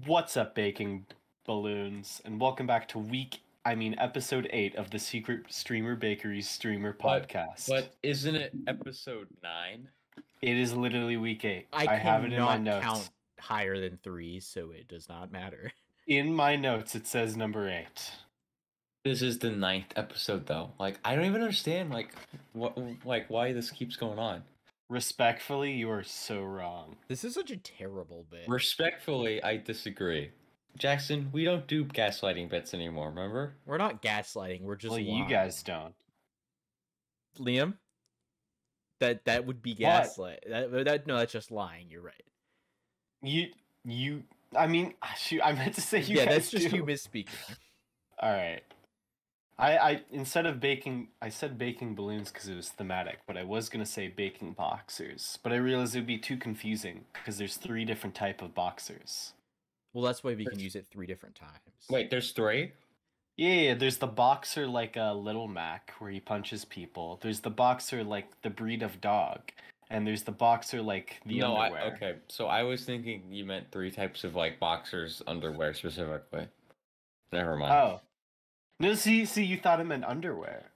What's up, baking balloons, and welcome back to episode 8 of the Secret Streamer Bakery Streamer But Podcast. but isn't it episode 9? It is literally week 8. I have it in my cannot notes. count higher than 3, so it does not matter. In my notes, it says number 8. This is the 9th episode, though. Like, I don't even understand, why this keeps going on. Respectfully, you are so wrong. This is such a terrible bit. Respectfully, I disagree. Jackson, we don't do gaslighting bits anymore, remember? We're not gaslighting, we're just Well, lying. you guys don't. Liam? That would be gaslight. No, that's just lying, you're right. I mean, shoot, I meant to say you yeah, guys that's just do. you misspeaking. Alright. I instead of baking, I said baking balloons because it was thematic, but I was gonna say baking boxers, but I realized it would be too confusing because there's 3 different type of boxers. Well, that's why we can use it 3 different times. Wait, there's 3? Yeah, there's the boxer like a Little Mac where he punches people. There's the boxer like the breed of dog, and there's the boxer like the underwear. Okay, so I was thinking you meant 3 types of boxers underwear specifically. Never mind. Oh. No, see, you thought it meant underwear.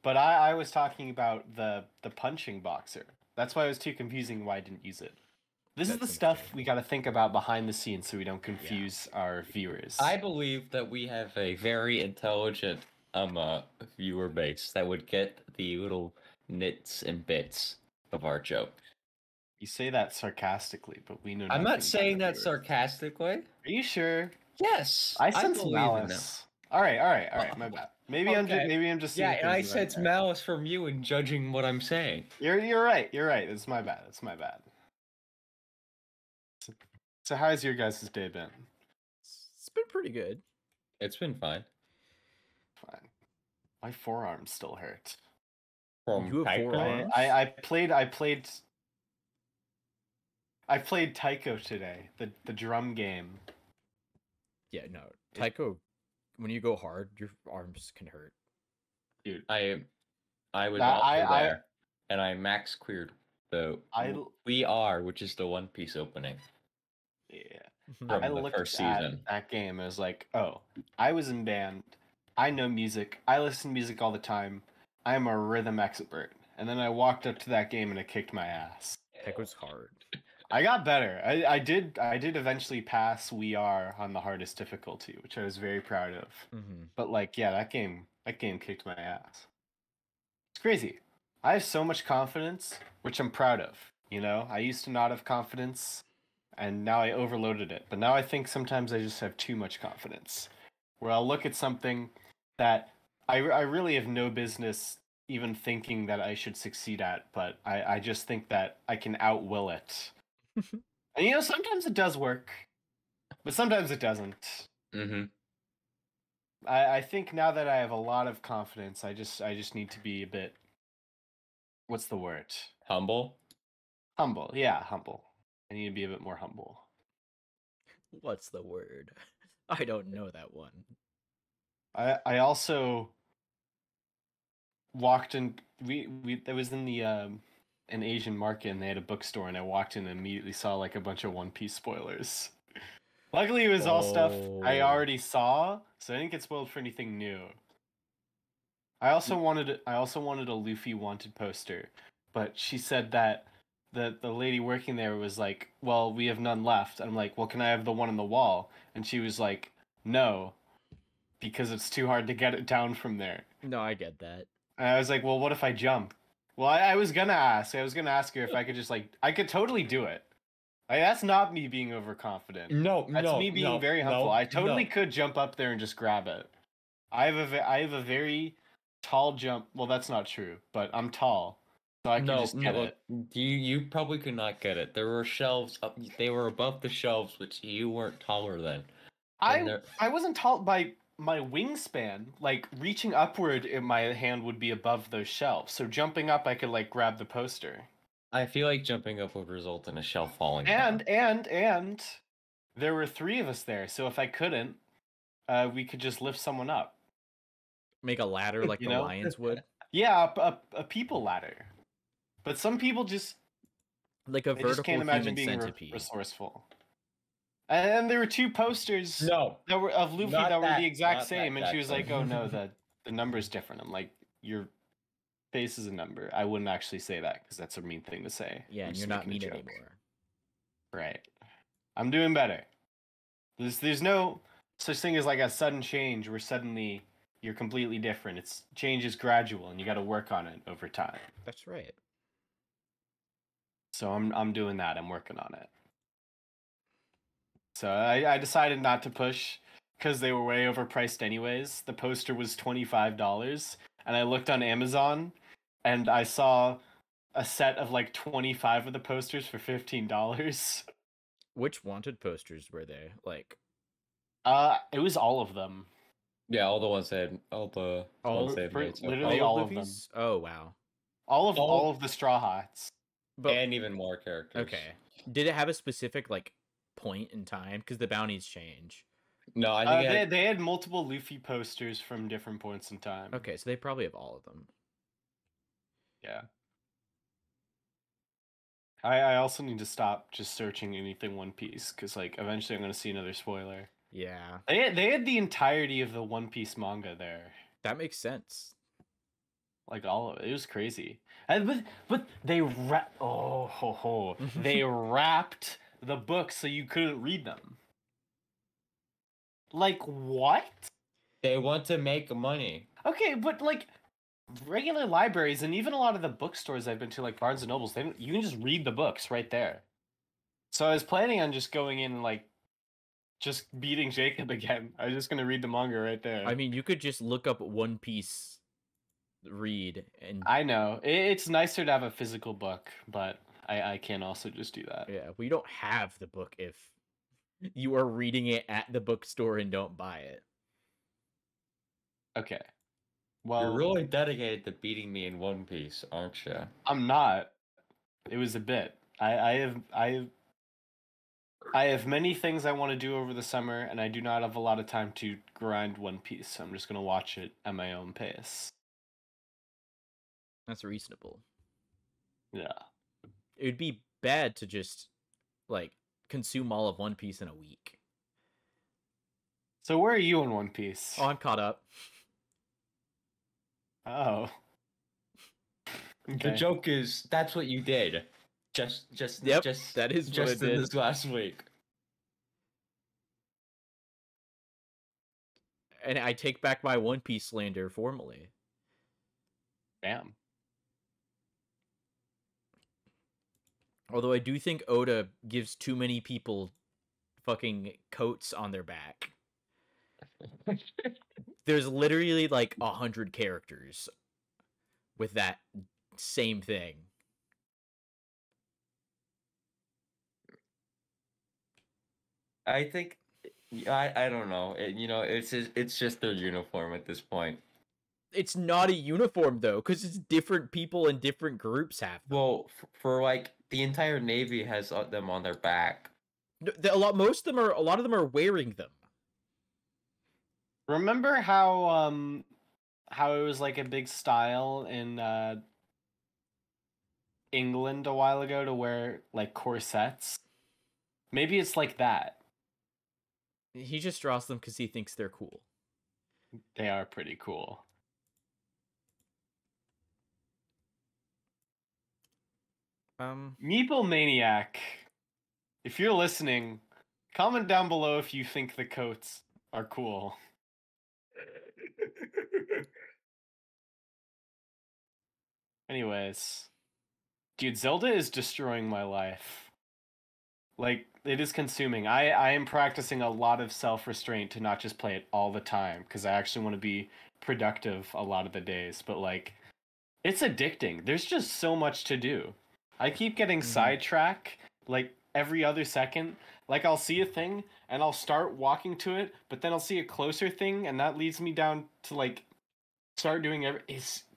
But I was talking about the punching boxer. That's why it was too confusing why I didn't use it. This is the stuff we got to think about behind the scenes so we don't confuse our viewers. I believe that we have a very intelligent viewer base that would get the little nits and bits of our joke. You say that sarcastically, but we know I'm not saying that viewers. sarcastically. Are you sure? Yes. I sense believe in malice. All right, my bad. Maybe Okay. I'm just Yeah, seeing and I things right sense there. malice from you in judging what I'm saying. You're right. It's my bad. So how's your guys' day been? It's been pretty good. It's been fine. Fine. My forearms still hurt. From You have Tycho? forearms? I played Taiko today, the drum game. Yeah, no. Tycho, when you go hard, your arms can hurt. Dude, I was Now, also I- there, and I max cleared the We Are, which is the One Piece opening. yeah. From I the looked first at season. that game and was like, oh, I was in band. I know music. I listen to music all the time. I am a rhythm expert. And then I walked up to that game and it kicked my ass. Tycho's hard. I got better. I did eventually pass We Are on the hardest difficulty, which I was very proud of. Mm-hmm. But that game kicked my ass. It's crazy. I have so much confidence, which I'm proud of. I used to not have confidence, and now I overloaded it. But now I think sometimes I just have too much confidence, where I'll look at something that I really have no business even thinking that I should succeed at, but I just think that I can outwill it. And sometimes it does work, but sometimes it doesn't. Mm-hmm. I think now that I have a lot of confidence, I just need to be a bit, what's the word? Humble? Humble. Yeah, humble. I need to be a bit more humble. What's the word? I don't know that one. I also walked in. I was in the an Asian market and they had a bookstore and I walked in and immediately saw a bunch of One Piece spoilers. Luckily, it was all stuff I already saw, so I didn't get spoiled for anything new. I also wanted a Luffy wanted poster, but she said that the lady working there was like, "Well, we have none left." And I'm like, "Well, can I have the one on the wall?" And she was like, "No, because it's too hard to get it down from there." No, I get that. And I was like, "Well, what if I jump?" Well, I was gonna ask. I was gonna ask her if I could just I could totally do it. That's not me being overconfident. That's me being very humble. I totally could jump up there and just grab it. I have a very tall jump. Well, that's not true, but I'm tall, so I can just get it. You probably could not get it. There were shelves up. They were above the shelves, which you weren't taller than. I wasn't tall by my wingspan. Reaching upward, my hand would be above those shelves. So jumping up, I could grab the poster. I feel like jumping up would result in a shelf falling down. And There were 3 of us there, so if I couldn't, we could just lift someone up. Make a ladder like the lions would. Yeah, a people ladder. But some people just like a vertical just can't imagine human being centipede. resourceful. And there were two posters No, that were of Luffy not that were the that- exact not that, same, and she was like, Jackson. "Oh no, the number's different." I'm like, "Your face is a number." I wouldn't actually say that because that's a mean thing to say. Yeah, I'm and just you're not making mean a joke. anymore. Right. I'm doing better. There's no such thing as like a sudden change where suddenly you're completely different. It's change is gradual, and you got to work on it over time. That's right. So I'm doing that. I'm working on it. So I decided not to push because they were way overpriced anyways. The poster was $25, and I looked on Amazon, and I saw a set of like 25 of the posters for $15. Which wanted posters were they? Like It was all of them. Yeah, all the ones they had, all the ones they had for made. So literally far. all of them. Luffy's? Oh wow. All of the Straw Hats. But And even more characters. okay, did it have a specific like point in time? Because the bounties change. No, I think it had, They had multiple Luffy posters from different points in time. Okay, so they probably have all of them. Yeah. I also need to stop just searching anything One Piece because like eventually I'm gonna see another spoiler. Yeah, They had the entirety of the One Piece manga there, that makes sense. like all of it. It was crazy. But they they wrapped the books so you couldn't read them. Like what? they want to make money. Okay, but like regular libraries and even a lot of the bookstores I've been to, like Barnes and Nobles, you can just read the books right there. So I was planning on just going in and like just beating Jacob again. I was just gonna read the manga right there. I mean, you could just look up One Piece read and I know it's nicer to have a physical book, but I can also just do that. yeah, we don't have the book if you are reading it at the bookstore and don't buy it. Okay. Well, You're really dedicated to beating me in One Piece, aren't you? I'm not. It was a bit. I have many things I want to do over the summer, and I do not have a lot of time to grind One Piece. So I'm just gonna watch it at my own pace. That's reasonable. Yeah. It would be bad to just like consume all of One Piece in a week. So where are you in One Piece? Oh, I'm caught up. Oh. The Okay. joke is that's what you did. Just Yep, just that is what I just in did. this last week. And I take back my One Piece slander formally. Damn. Although I do think Oda gives too many people fucking coats on their back. There's literally like 100 characters with that same thing. I think I don't know. It's just their uniform at this point. It's not a uniform though, because it's different people and different groups have them. Well, for like the entire Navy has them on their back. A lot of them are wearing them. Remember how it was like a big style in England a while ago to wear like corsets? Maybe it's like that. He just draws them because he thinks they're cool. They are pretty cool. Meeple Maniac, if you're listening, comment down below if you think the coats are cool. Anyways, dude, Zelda is destroying my life. Like, it is consuming. I am practicing a lot of self-restraint to not just play it all the time, because I actually want to be productive a lot of the days, but like, it's addicting. There's just so much to do. I keep getting sidetracked, like, every other second. Like, I'll see a thing, and I'll start walking to it, but then I'll see a closer thing, and that leads me down to, like, start doing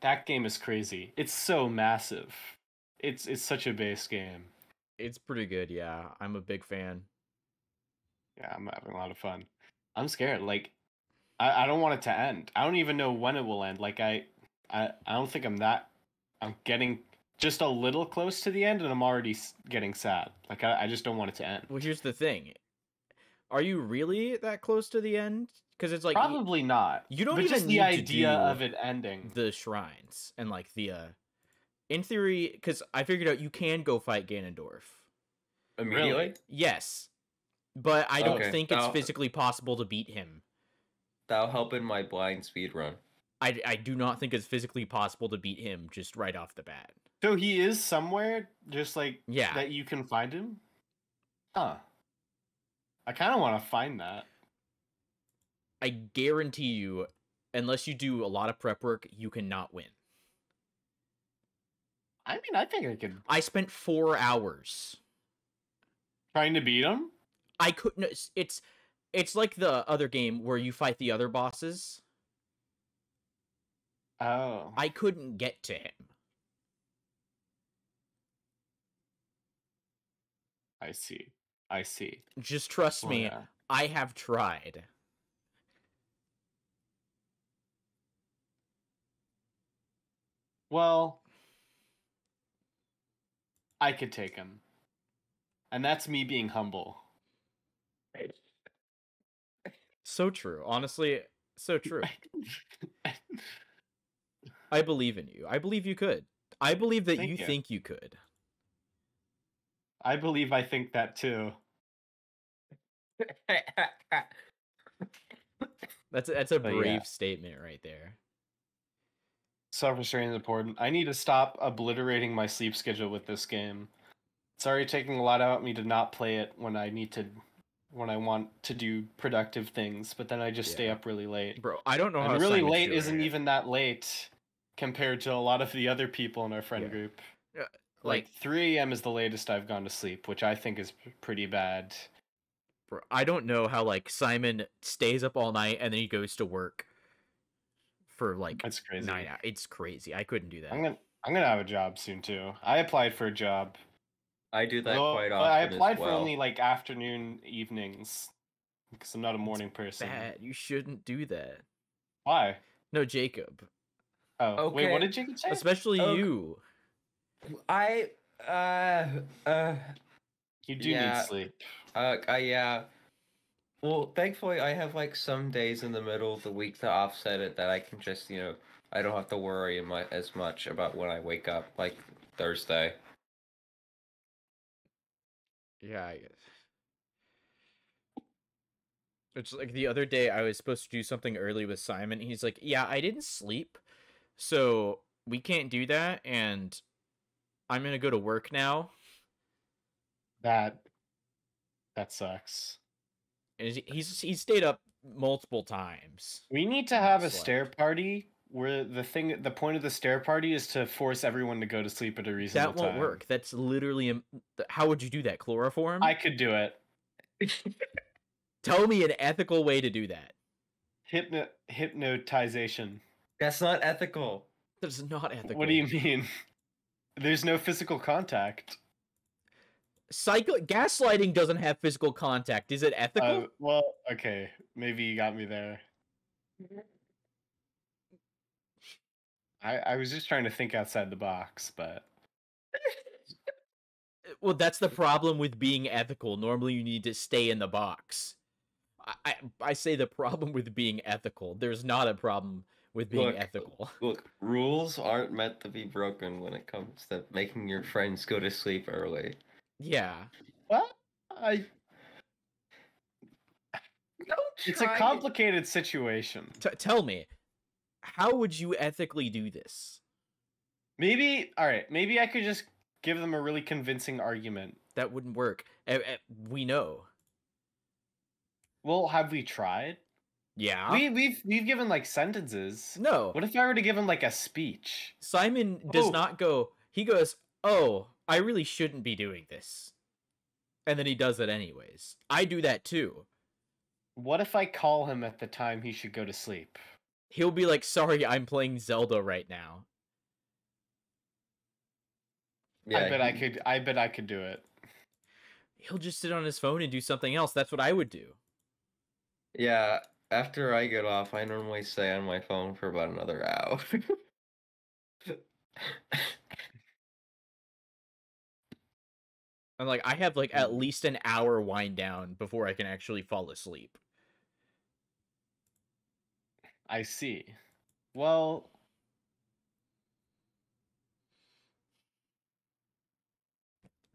that game is crazy. It's so massive. It's such a base game. It's pretty good, yeah. I'm a big fan. Yeah, I'm having a lot of fun. I'm scared. Like, I don't want it to end. I don't even know when it will end. Like, I don't think I'm getting just a little close to the end, and I'm already getting sad. Like, I just don't want it to end. Well, here's the thing. Are you really that close to the end? Because it's like Probably not. you don't but even just need the to idea do of it ending. the shrines and like the in theory, because I figured out you can go fight Ganondorf. Immediately? Yes, but I don't Okay, think it's that'll- physically possible to beat him. That'll help in my blind speed run. I do not think it's physically possible to beat him just right off the bat. So he is somewhere, just like Yeah. that you can find him. Huh. I kind of want to find that. I guarantee you, unless you do a lot of prep work, you cannot win. I mean, I think I could I spent 4 hours. trying to beat him. I couldn't. It's like the other game where you fight the other bosses. Oh, I couldn't get to him. I see. I see. Just trust Oh, me, yeah. I have tried. Well, I could take him, and that's me being humble. So true. Honestly, so true. I believe in you. I believe you could. I believe that Thank you you. think you could. I believe I think that too. That's a But brave yeah. statement right there. Self-restraint is important. I need to stop obliterating my sleep schedule with this game. It's already taking a lot out of me to not play it when I want to do productive things, but then I just stay Yeah. up really late. Bro, I don't know how And really Simon's late doing isn't it. even that late compared to a lot of the other people in our friend Yeah. group. Yeah, Like 3 a.m. is the latest I've gone to sleep, which I think is pretty bad. bro, I don't know how like Simon stays up all night and then he goes to work for like That's crazy. 9 hours. It's crazy. I couldn't do that. I'm gonna have a job soon too. I applied for a job. I do that Although, quite but often I applied as for well. only like afternoon, evenings, because I'm not a morning person. Bad. You shouldn't do that. Why? No, Jacob. Oh, wait, what Okay. did Jacob say? Especially Okay. you. I You do yeah. need sleep. Yeah. Well, thankfully, I have like some days in the middle of the week to offset it that I can just, I don't have to worry as much about when I wake up, like Thursday. Yeah, I guess. It's like the other day I was supposed to do something early with Simon. He's like, "Yeah, I didn't sleep, so we can't do that, and I'm gonna go to work now." That sucks. And he stayed up multiple times. We need to have a Slept. stare party where the point of the stare party is to force everyone to go to sleep at a reasonable That won't time. work. That's literally how would you do that? Chloroform? I could do it. Tell me an ethical way to do that. Hypnotization. That's not ethical. That's not ethical. What do you mean? There's no physical contact. Gaslighting doesn't have physical contact. Is it ethical? Well, okay, maybe you got me there. I was just trying to think outside the box, but Well, that's the problem with being ethical. Normally, you need to stay in the box. I say the problem with being ethical. There's not a problem with being Look, ethical. Look, rules aren't meant to be broken when it comes to making your friends go to sleep early. Yeah. well, Don't it's a try- complicated situation. Tell me, how would you ethically do this? Maybe, all right, maybe I could just give them a really convincing argument. That wouldn't work. We know. Well, have we tried? Yeah. We've given like sentences. No. What if I were to give him like a speech? Simon does Oh. not go. He goes, "Oh, I really shouldn't be doing this," and then he does it anyways. I do that too. What if I call him at the time he should go to sleep? He'll be like, "Sorry, I'm playing Zelda right now." Yeah, I bet I could do it. He'll just sit on his phone and do something else. That's what I would do. Yeah, after I get off, I normally stay on my phone for about another hour. And like I have like at least an hour wind down before I can actually fall asleep. I see. Well,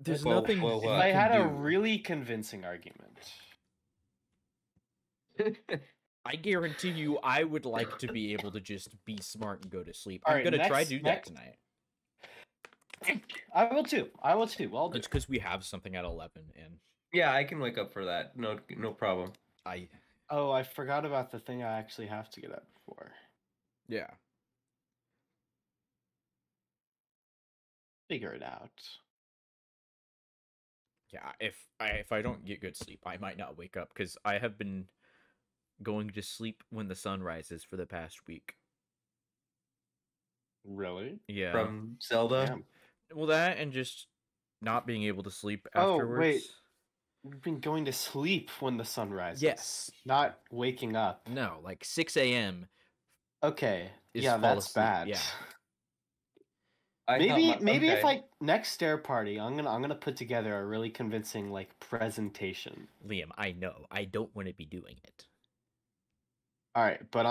There's Well, nothing well, if you I can had a do. really convincing argument, I guarantee you I would like to be able to just be smart and go to sleep. All I'm right, gonna try next- to do that next- tonight. I will too. I will too. Well, It's because we have something at 11 and yeah, I can wake up for that. No problem. oh, I forgot about the thing I actually have to get up for. Yeah. Figure it out. Yeah, if I don't get good sleep, I might not wake up because I have been going to sleep when the sun rises for the past week. Really? Yeah. From Zelda. Damn. Well, that and just not being able to sleep Oh, afterwards. wait. We've been going to sleep when the sun rises. Yes. Not waking up. No, like 6 a.m. Okay. is Yeah, fall that's asleep, bad. yeah. Maybe if okay. I next stare party, I'm gonna put together a really convincing like presentation. Liam, I know. I don't want to be doing it. All right, but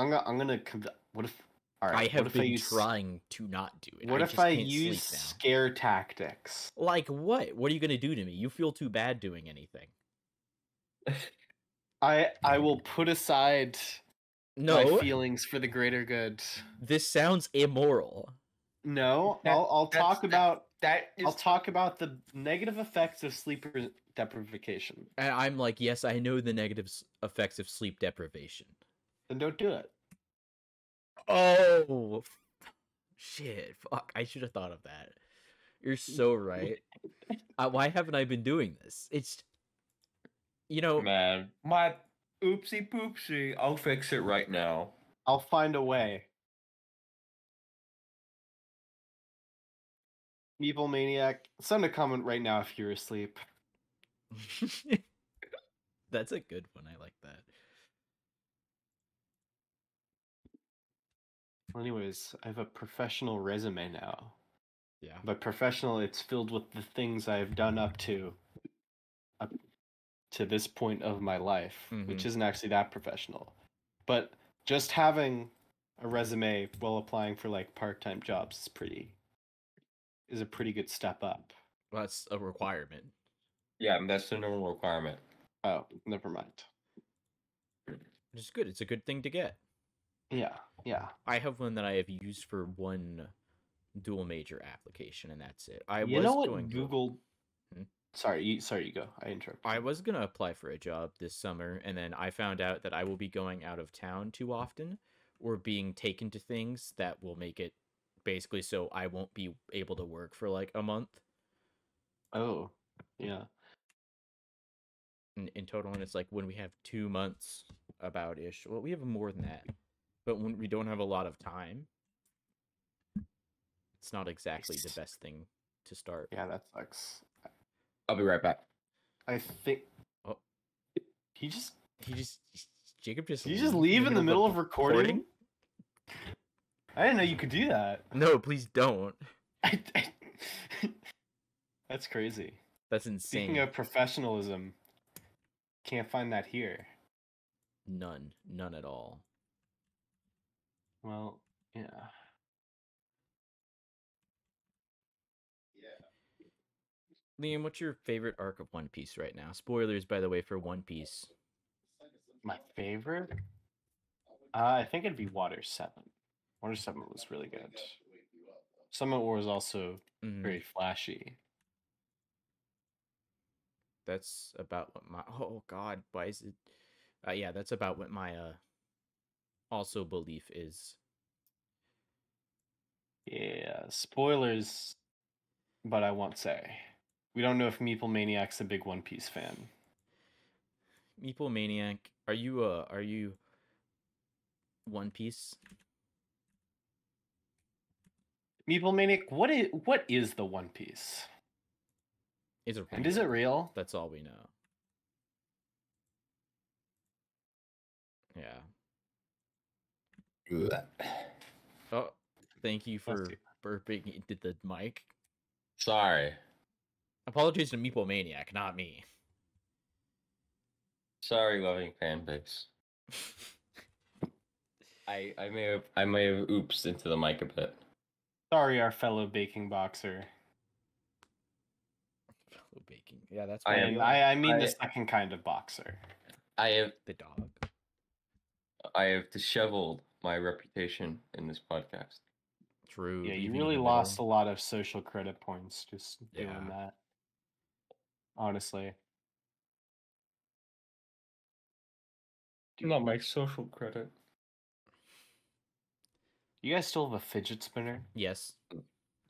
what if? All right, I have what if been I use, trying to not do it. What I if just I can't use sleep now. scare tactics? Like what? What are you gonna do to me? You feel too bad doing anything. I will put aside my No, feelings for the greater good. this sounds immoral. No, That- I'll that's- talk about That is I'll talk about the negative effects of sleep deprivation. And I'm like, yes, I know the negative effects of sleep deprivation. Then don't do it. Oh, shit. Fuck. I should have thought of that. You're so right. Why haven't I been doing this? It's, you know, man. My oopsie poopsie. I'll fix it right now. I'll find a way. Meeple Maniac, send a comment right now if you're asleep. that's a good one. I like that. Anyways, I have a professional resume now. Yeah. By professional, it's filled with the things I've done up to this point of my life, which Mhm. isn't actually that professional. But just having a resume while applying for like part-time jobs is a pretty good step up. Well, that's a requirement. Yeah, that's the normal requirement. Oh, never mind. Which is good. It's a good thing to get. Yeah, yeah. I have one that I have used for one dual major application, and that's it. You know what going to- Google? Hmm? Sorry, you go. I interrupted. I was gonna apply for a job this summer, and then I found out that I will be going out of town too often, or being taken to things that will make it basically so I won't be able to work for like a month Oh, yeah. in total. And it's like when we have 2 months about ish. Well, we have more than that, but when we don't have a lot of time, it's not exactly the best thing to start. Yeah, that sucks. I'll be right back. I think. Oh. He just. Jacob just. Did you just leave in the middle of recording? recording? I didn't know you could do that. No, please don't. That's crazy. That's insane. Speaking of professionalism, can't find that here. None at all. Well, yeah. Liam, what's your favorite arc of One Piece right now? Spoilers, by the way, for One Piece. My favorite? I think it'd be Water 7. Water 7 was really good. Summit War was also Mhm. very flashy. That's about what my oh god, why is it? Yeah, that's about what my also belief is. Yeah, spoilers, but I won't say. We don't know if Meeple Maniac's a big One Piece fan. Meeple Maniac, are you One Piece? Meeple Maniac, what is the One Piece? Is it And is it real? That's all we know. Yeah. Oh, thank you Bless for you. burping into the mic. Sorry. Apologies to Meeple Maniac, not me. Sorry, loving fan base. I may have oopsed into the mic a bit. Sorry, our fellow baking boxer. Fellow baking. Yeah, that's I why am- we And are. I mean the second kind of boxer. I The dog. have disheveled my reputation in this podcast. True. Yeah, you leaving really in the lost a middle. lot of social credit points just doing Yeah. that. Honestly. Not my social credit. You guys still have a fidget spinner? Yes.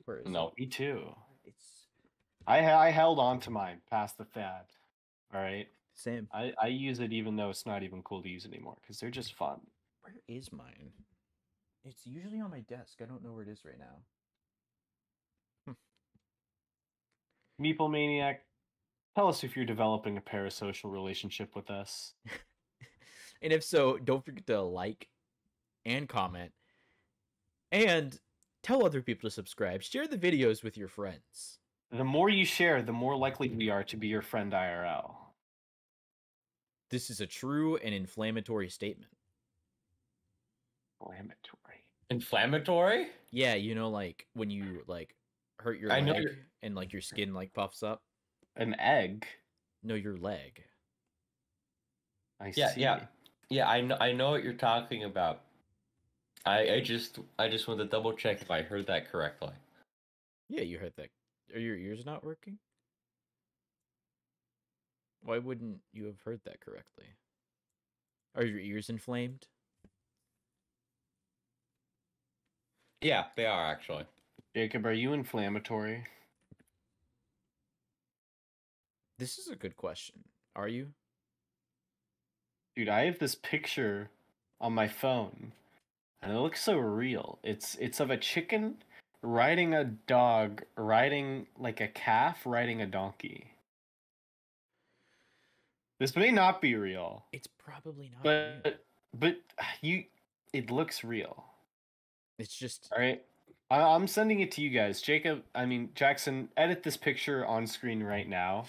Where is No. it? Me too. It's I held on to mine past the fad. All right. same. I use it even though it's not even cool to use anymore because they're just fun. Where is mine? It's usually on my desk. I don't know where it is right now. Meeple Maniac, tell us if you're developing a parasocial relationship with us. And if so, don't forget to like and comment. And tell other people to subscribe. Share the videos with your friends. The more you share, the more likely we are to be your friend IRL. This is a true and inflammatory statement. Inflammatory. Inflammatory? Yeah, you know, like when you like hurt your I know leg you're- and like your skin like puffs up. An egg. No, your leg. I Yeah, see. yeah. I know what you're talking about. I just want to double check if I heard that correctly. Yeah, you heard that. Are your ears not working? Why wouldn't you have heard that correctly? Are your ears inflamed? Yeah, they are actually. Jacob, are you inflammatory? This is a good question. Are you? Dude, I have this picture on my phone, and it looks so real. It's of a chicken riding a dog, riding like a calf, riding a donkey. This may not be real, It's probably not real. but it looks real. It's just All right, I'm sending it to you guys. Jackson, edit this picture on screen right now.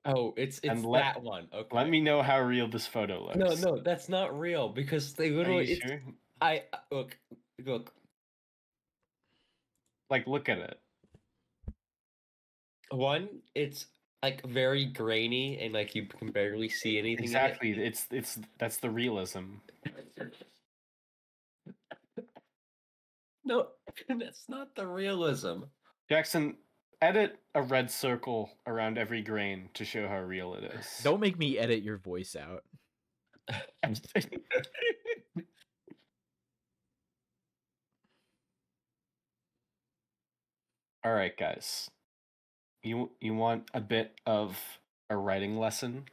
Oh, it's And that one. Okay. Let me know how real this photo looks. No, that's not real because they Are literally. you It's, sure? I look. Like, look at it. One, it's like very grainy and like you can barely see anything. Exactly. It's that's the realism. No, that's not the realism. Jackson, edit a red circle around every grain to show how real it is. don't make me edit your voice out. All right, guys. You want a bit of a writing lesson?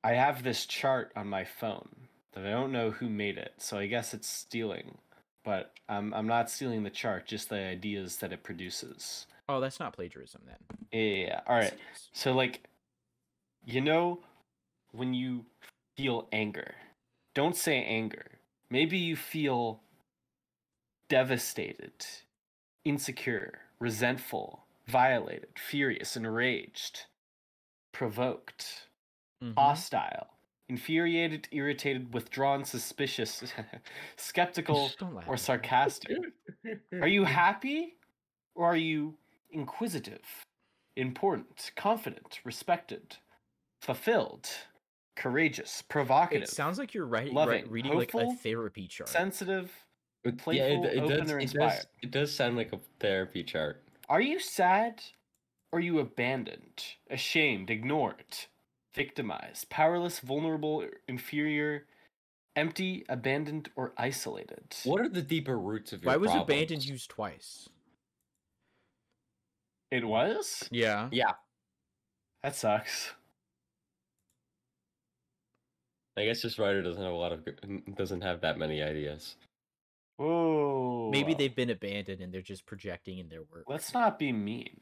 I have this chart on my phone that I don't know who made it, so I guess it's stealing. But I'm not stealing the chart, just the ideas that it produces. Oh, that's not plagiarism then. Yeah. All right. Yes. So, like, you know, when you feel anger, don't say anger. Maybe you feel devastated, insecure, resentful, violated, furious, enraged, provoked, Mhm. hostile, infuriated, irritated, withdrawn, suspicious, skeptical, Don't laugh or at me. sarcastic. Are you happy or are you inquisitive, important, confident, respected, fulfilled, courageous, provocative, It sounds like you're loving, reading like a hopeful, therapy chart. sensitive, Yeah, playful, open, or inspired? It does sound like a therapy chart. Are you sad? Or are you abandoned, ashamed, ignored, victimized, powerless, vulnerable, inferior, empty, abandoned, or isolated? What are the deeper roots of your Why was problems? abandoned used twice? It was? Yeah. Yeah, That sucks. I guess this writer doesn't have that many ideas. Whoa. Maybe they've been abandoned and they're just projecting in their work. Let's not be mean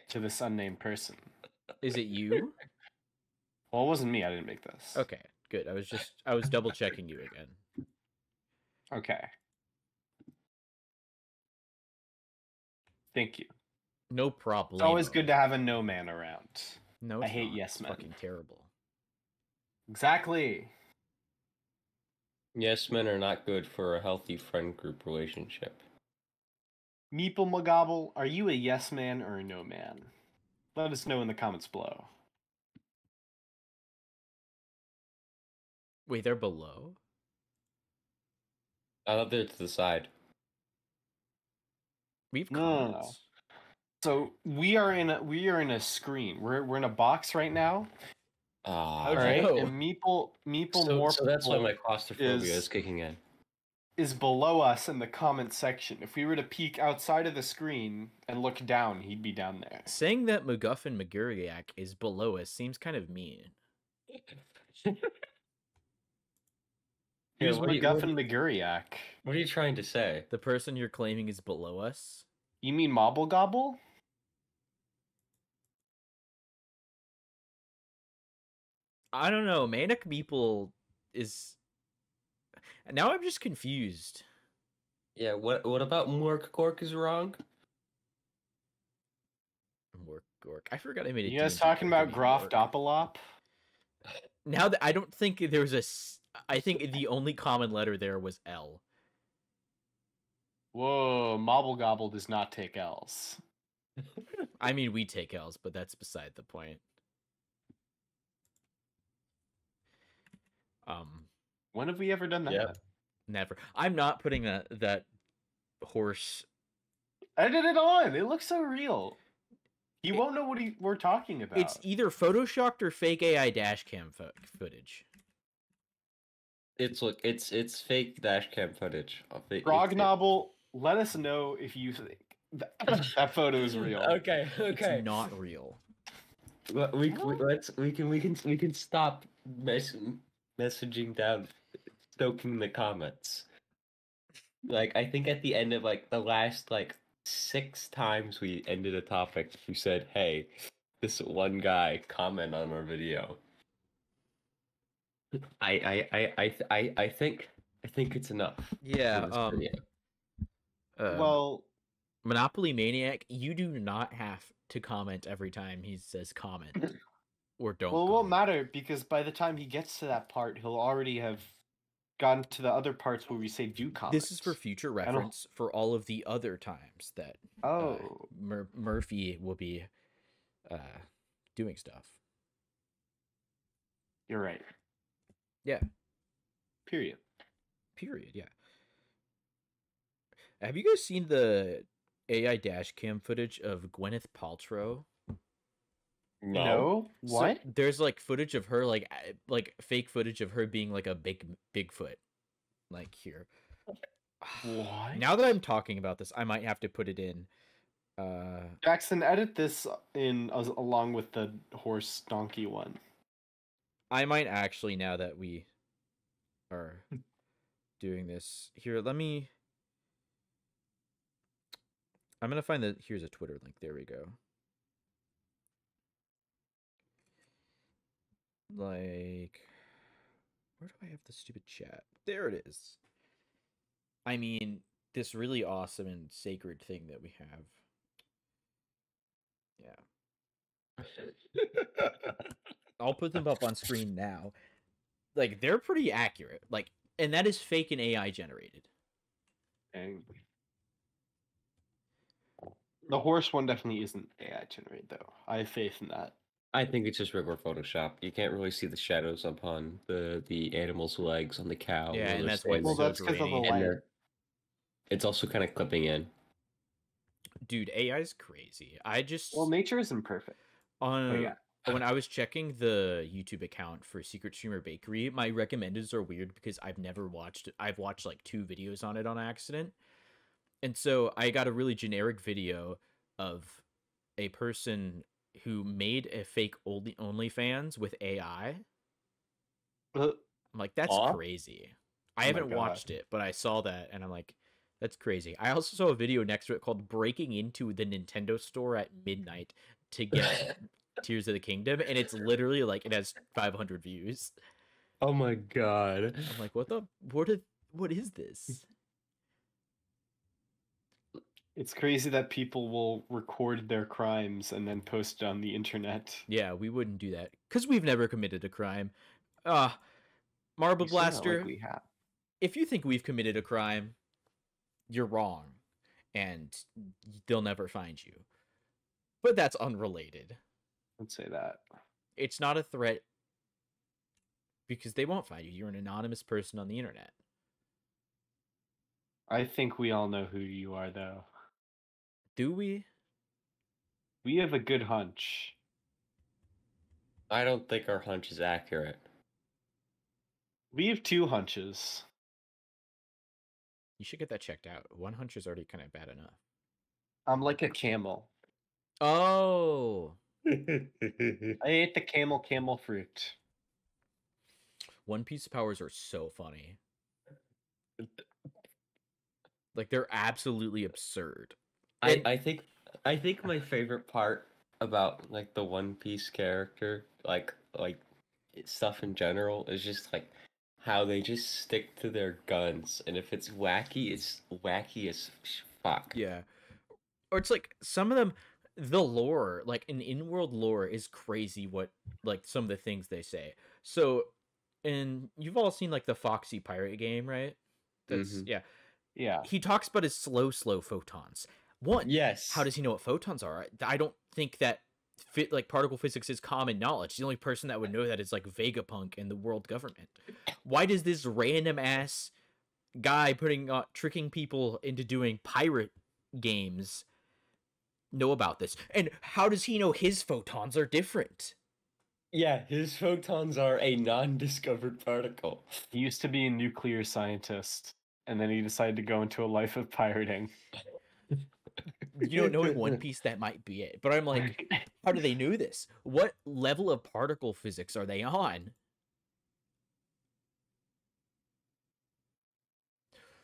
to this unnamed person. Is it you? Well, it wasn't me. I didn't make this. Okay, good. I was double checking you again. Okay. Thank you. No problem. It's always good to have a no man around. No, I it's hate not. yes It's men. fucking terrible. Exactly. Yes, men are not good for a healthy friend group relationship. Meeple McGobble, are you a yes man or a no man? Let us know in the comments below. Wait, they're below? I thought they're to the side. We have No. comments. So we are in a screen. We're in a box right now. Ah, How'd All you right, know? and Meeple so, more so that's why people my claustrophobia is is- kicking in. is below us in the comment section. If we were to peek outside of the screen and look down, he'd be down there. Saying that MacGuffin McGurriac is below us seems kind of mean. Who's what are you- MacGuffin McGurriac? What are you trying to say? The person you're claiming is below us? You mean Mobble Gobble? I don't know. Manic Meeple is... Now I'm just confused. Yeah, what about Mork Gork is wrong? Gork. I forgot I made a You guys D&D talking about character Groff named Gork. Doppelop? Now that I don't think there's a... I think the only common letter there was L. Whoa, Mobble Gobble does not take L's. I mean, we take L's, but that's beside the point. When have we ever done that? Yep. Never. I'm not putting that horse. I did it on. It looks so real. You won't know what we're talking about. It's either photoshopped or fake AI dashcam footage. It's fake dashcam footage. Grognobble, let us know if you think that photo is real. Okay, It's not real. We can stop messaging down, stoking the comments. Like, I think at the end of like the last like 6 times we ended a topic, we said, "Hey, this one guy comment on our video." I think it's enough. Yeah. for this video. Well, Monopoly Maniac, you do not have to comment every time he says comment. Or don't. well, it won't comment. matter because by the time he gets to that part, he'll already have gotten to the other parts where we say do comment. This is for future reference for all of the other times that Murphy will be doing stuff. You're right. Yeah. Period. Yeah. Have you guys seen the AI dashcam footage of Gwyneth Paltrow? No. What? So there's like footage of her, like fake footage of her being like a Bigfoot, like here. What? Now that I'm talking about this, I might have to put it in. Jackson, edit this in along with the horse donkey one. I might actually, now that we are doing this here, let me. I'm gonna find the. Here's a Twitter link. There we go. Like, where do I have the stupid chat? There it is. I mean, this really awesome and sacred thing that we have. Yeah. I'll put them up on screen now. Like, they're pretty accurate. Like, and that is fake and AI generated. Dang. The horse one definitely isn't AI generated though. I have faith in that. I think it's just regular Photoshop. You can't really see the shadows upon the animal's legs on the cow. Yeah, where and they're that's why it's Well, so that's because of the grainy. light. It's also kind of clipping in. Dude, AI's crazy. I just Well, nature isn't perfect. on yeah. when I was checking the YouTube account for Secret Streamer Bakery, my recommendeds are weird because I've watched like 2 videos on it on accident. And so I got a really generic video of a person who made a fake OnlyFans with AI. I'm like, that's Aw. crazy. I Oh my haven't God. watched it, but I saw that and I'm like, that's crazy. I also saw a video next to it called Breaking into the Nintendo Store at Midnight to get Tears of the Kingdom, and it's literally like it has 500 views. Oh my god. I'm like, what is this? It's crazy that people will record their crimes and then post it on the internet. Yeah, we wouldn't do that because we've never committed a crime. Marble You say that like Blaster, we have. if you think we've committed a crime, you're wrong, and they'll never find you. But that's unrelated. Let's say that. It's not a threat because they won't find you. You're an anonymous person on the internet. I think we all know who you are, though. Do we? We have a good hunch. I don't think our hunch is accurate. We have two hunches. You should get that checked out. One hunch is already kind of bad enough. I'm like a camel. Oh, I ate the camel fruit. One Piece powers are so funny. Like they're absolutely absurd. I think my favorite part about like the One Piece character, like stuff in general, is just like how they just stick to their guns, and if it's wacky as fuck. Yeah. Or it's like some of them, the lore, like an in-world lore is crazy what like some of the things they say. So, and you've all seen like the Foxy pirate game, right? That's yeah. Yeah. He talks about his slow photons. One, Yes. how does he know what photons are? I don't think that like particle physics is common knowledge. The only person that would know that is like Vegapunk and the world government. Why does this random ass guy tricking people into doing pirate games know about this? And how does he know his photons are different? Yeah, his photons are a non-discovered particle. He used to be a nuclear scientist, and then he decided to go into a life of pirating. You don't know in One Piece that might be it. But I'm like, how do they know this? What level of particle physics are they on?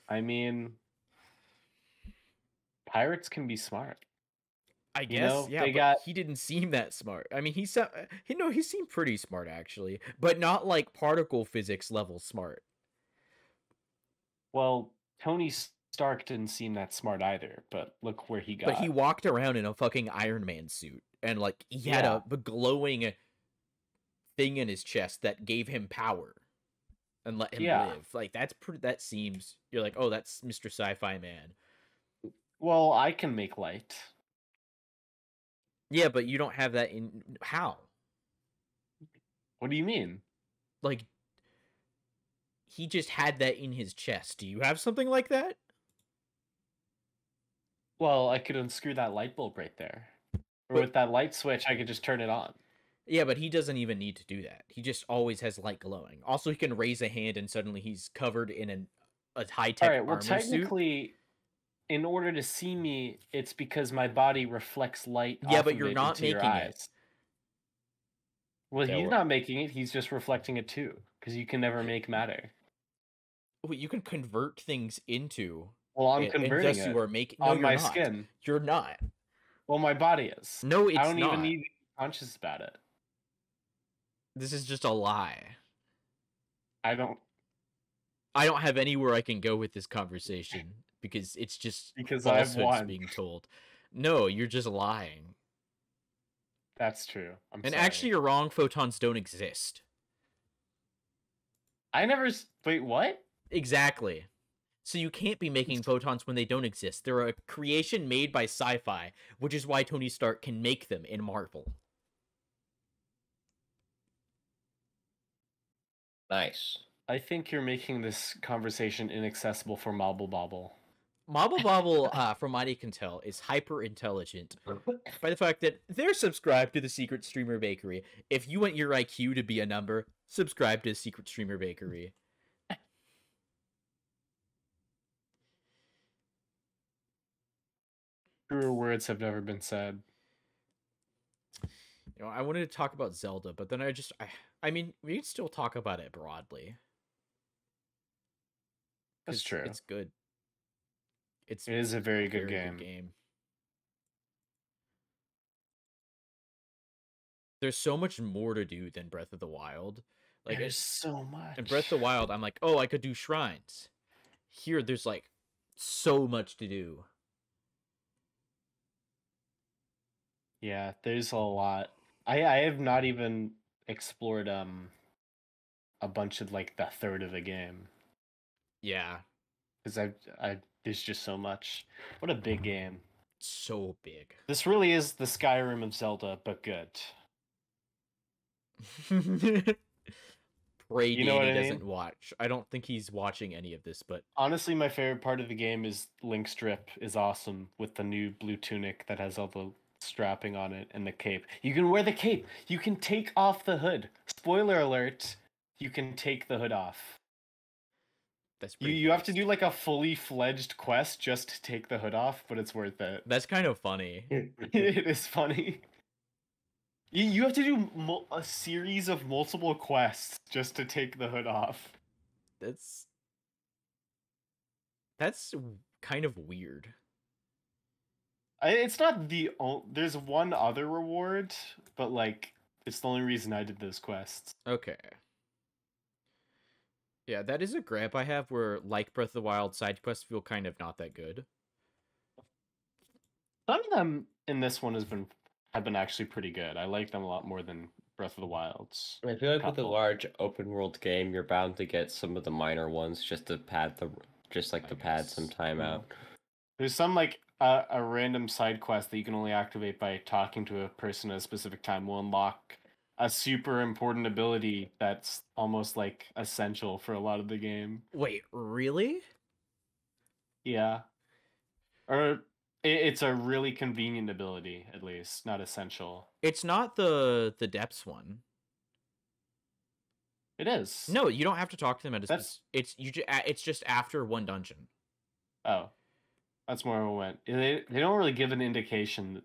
I mean, pirates can be smart. I You guess, know, yeah, they but got- he didn't seem that smart. I mean, he seemed pretty smart actually, but not like particle physics level smart. Well, Tony Stark didn't seem that smart either, but look where he got. But he walked around in a fucking Iron Man suit, and like he had a glowing thing in his chest that gave him power and let him live. Like that's pretty. That seems you're like, oh, that's Mr. Sci-Fi Man. Well, I can make light. Yeah, but you don't have that in how? What do you mean? Like he just had that in his chest. Do you have something like that? Well, I could unscrew that light bulb right there. Or with that light switch, I could just turn it on. Yeah, but he doesn't even need to do that. He just always has light glowing. Also, he can raise a hand and suddenly he's covered in a high-tech Alright, well, armor technically, in order to see me, it's because my body reflects light Yeah, off but of you're it not into your making it. eyes. Well, Yeah, he's well- not making it, he's just reflecting it too. Because you can never make matter. Wait, you can convert things into Well, I'm it, converting and thus it you are making. No, on you're my not. skin. You're not. Well, my body is. No, it's I don't not. even need to be conscious about it. This is just a lie. I don't, I don't have anywhere I can go with this conversation because it's just because I've falsehoods won. being told. No, you're just lying. That's true. I'm And sorry. actually, you're wrong. Photons don't exist. I never. Wait, what? Exactly. So you can't be making photons when they don't exist. They're a creation made by sci-fi, which is why Tony Stark can make them in Marvel. Nice. I think you're making this conversation inaccessible for Marble Bobble. Marble Bobble, from what I can tell, is hyper intelligent by the fact that they're subscribed to the Secret Streamer Bakery. If you want your IQ to be a number, subscribe to Secret Streamer Bakery. Truer words have never been said. You know, I wanted to talk about Zelda, but then I mean, we can still talk about it broadly. That's 'Cause true. It's good. It is a very good game. There's so much more to do than Breath of the Wild. Like There's so much. in Breath of the Wild, I'm like, oh, I could do shrines. Here, there's like so much to do. Yeah, there's a lot. I have not even explored a bunch of like the third of the game Yeah, because I there's just so much. What a big game. so big. This really is the Skyrim of Zelda, but good. Pray You know what Danny I doesn't mean? watch. I don't think he's watching any of this, but Honestly, my favorite part of the game is Link's strip is awesome with the new blue tunic that has all the strapping on it and the cape. You can wear the cape. You can take off the hood. Spoiler alert, you can take the hood off. that's You pretty you have to based. do like a fully fledged quest just to take the hood off, but it's worth it. That's kind of funny. It is funny. You have to do a series of multiple quests just to take the hood off. That's that's kind of weird. It's not the there's one other reward, but like it's the only reason I did those quests. Okay. Yeah, that is a gripe I have where, like Breath of the Wild, side quests feel kind of not that good. Some of them in this one have been actually pretty good. I like them a lot more than Breath of the Wild's. I feel like with a Couple. large open world game, you're bound to get some of the minor ones just to I to pad some guess. time Mm. out. There's some like a random side quest that you can only activate by talking to a person at a specific time will unlock a super important ability that's almost like essential for a lot of the game. Wait, really? Yeah. Or it's a really convenient ability, at least, not essential. It's not the depths one. It is. No, you don't have to talk to them at a That's it's just after one dungeon. oh, that's more of a went. They don't really give an indication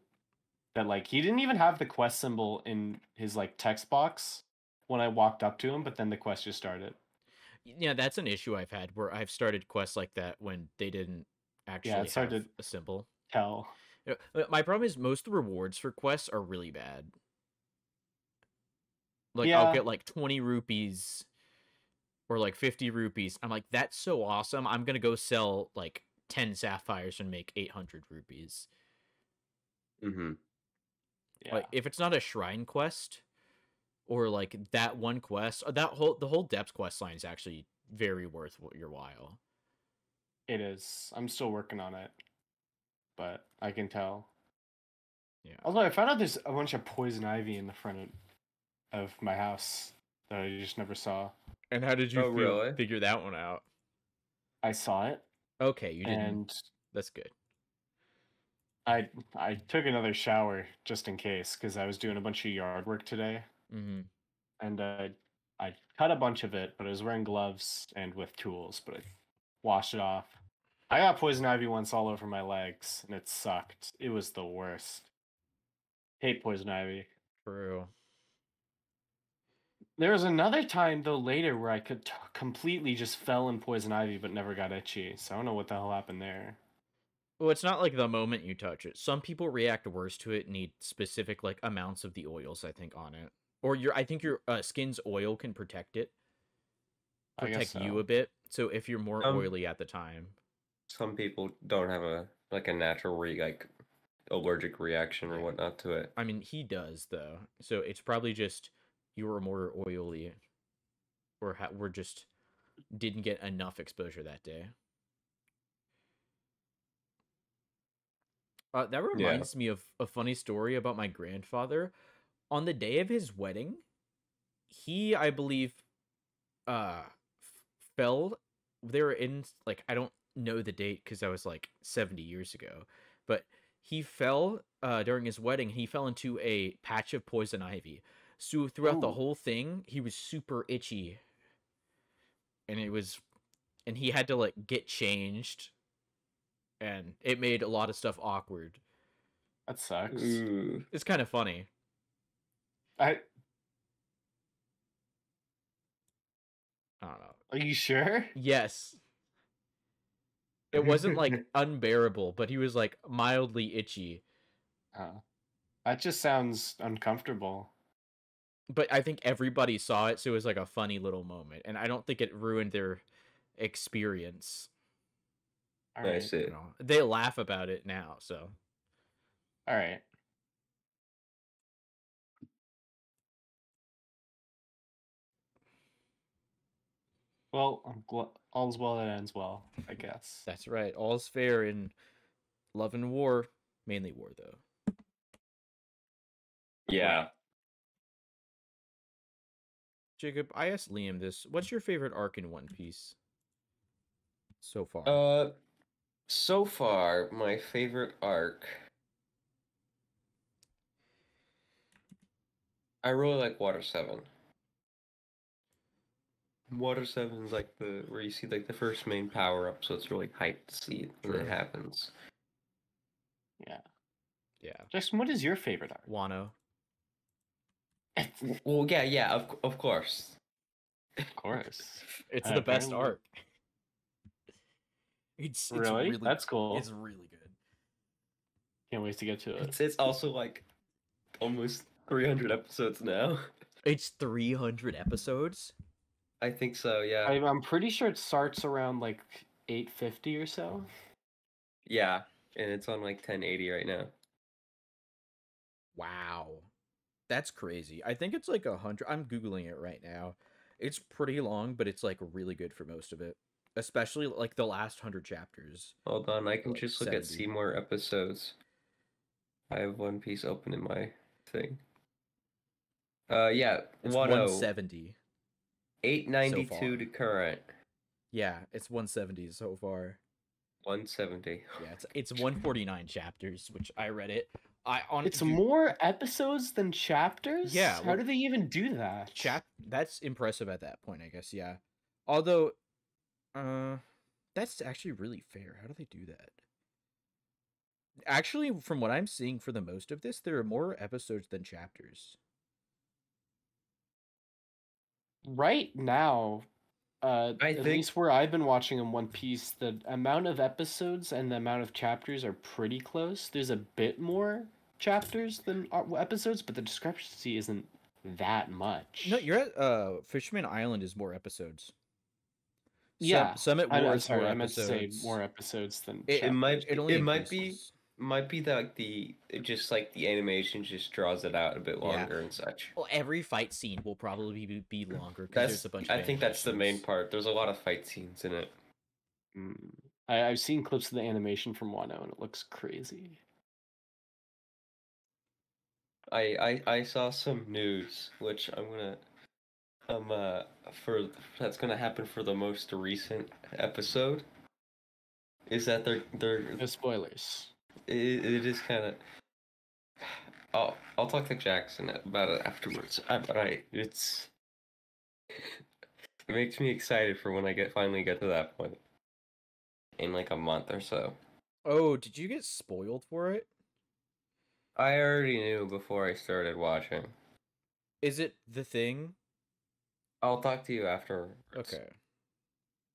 that like he didn't even have the quest symbol in his like text box when I walked up to him, but then the quest just started. Yeah, that's an issue I've had where I've started quests like that when they didn't Yeah, actually it's hard have to a symbol. tell. My problem is most of the rewards for quests are really bad. Like I'll Yeah, get like 20 rupees or like 50 rupees. I'm like, that's so awesome. I'm gonna go sell like 10 sapphires and make 800 rupees. Mm-hmm. yeah, Like if it's not a shrine quest or like that one quest, the whole depth quest line is actually very worth your while. it is. I'm still working on it, but I can tell. Yeah. Although I found out there's a bunch of poison ivy in the front of my house that I just never saw. And how did you Oh, really? figure that one out? I saw it, Okay, you didn't. and That's good. I took another shower just in case because I was doing a bunch of yard work today, Mm-hmm. and I cut a bunch of it, but I was wearing gloves and with tools, but I washed it off. I got poison ivy once all over my legs, and it sucked. It was the worst. Hate poison ivy. True. There was another time though later where I could completely just fell in poison ivy but never got itchy. So I don't know what the hell happened there. Well, it's not like the moment you touch it. Some people react worse to it, need specific like amounts of the oils, I think, on it. Or I think your skin's oil can protect it, I guess protect you so. a bit. So if you're more oily at the time, Some people don't have a natural allergic reaction or whatnot to it. I mean, he does though. So it's probably just you were more oily, or were just didn't get enough exposure that day. That Yeah. reminds me of a funny story about my grandfather. On the day of his wedding, he, I believe, fell. They were in like I don't know the date because I was like 70 years ago, but he fell during his wedding. He fell into a patch of poison ivy. So throughout the Ooh, whole thing, he was super itchy, and he had to like get changed, and it made a lot of stuff awkward. that sucks. Ooh. It's kind of funny. I I don't know. Are you sure? Yes, it wasn't like unbearable, but he was like mildly itchy. That just sounds uncomfortable. But I think everybody saw it, so it was like a funny little moment, and I don't think it ruined their experience. All I right. see. They laugh about it now, so All right. Well, all's well that ends well, I guess. That's right. All's fair in love and war. Mainly war, though. Yeah. Jacob, I asked Liam this. What's your favorite arc in One Piece so far? So far, my favorite arc. I really like Water 7. Water 7's like where you see like the first main power up, so it's really hyped to see it when True. it happens. Yeah. Yeah. Jackson, what is your favorite arc? Wano. Well, yeah, of course. Of course. It's the best Apparently- arc. It's Really? That's cool. It's really good. Can't wait to get to it. It's also like almost 300 episodes now. It's 300 episodes. I think so, yeah. I'm pretty sure it starts around like 850 or so. Yeah, and it's on like 1080 right now. Wow. That's crazy. I think it's like 100. I'm Googling it right now. It's pretty long, but it's like really good for most of it. Especially like the last 100 chapters. Hold on, I can Like just look at 70. see more episodes. I have One Piece open in my thing. Yeah, It's 170. 170. 892 to current. Yeah, it's 170 so far. 170. Yeah, it's 149 chapters, which I read it. It's more episodes than chapters? Yeah, How well- do they even do that? That's impressive at that point, I guess. Yeah. Although, that's actually really fair. How do they do that? Actually, from what I'm seeing for the most of this, there are more episodes than chapters. Right now, at think- least where I've been watching in One Piece, the amount of episodes and the amount of chapters are pretty close. There's a bit more chapters than episodes, but the discrepancy isn't that much. No, you're at Fisherman Island is more episodes. Yeah, Summit I'm Wars sorry, more I meant to say episodes. more episodes than It chapters. might It only it might be increases. that like the animation just draws it out a bit Yeah. longer and such. Well, every fight scene will probably be longer because there's a bunch of I think that's the main animations. part. There's a lot of fight scenes in it. I've seen clips of the animation from Wano, and it looks crazy. I saw some news which that's gonna happen for the most recent episode. Is that they're No spoilers. it is kind of. I'll talk to Jackson about it afterwards. But it makes me excited for when I finally get to that point in like a month or so. Oh, did you get spoiled for it? I already knew before I started watching. Is it the thing? I'll talk to you afterwards. Okay.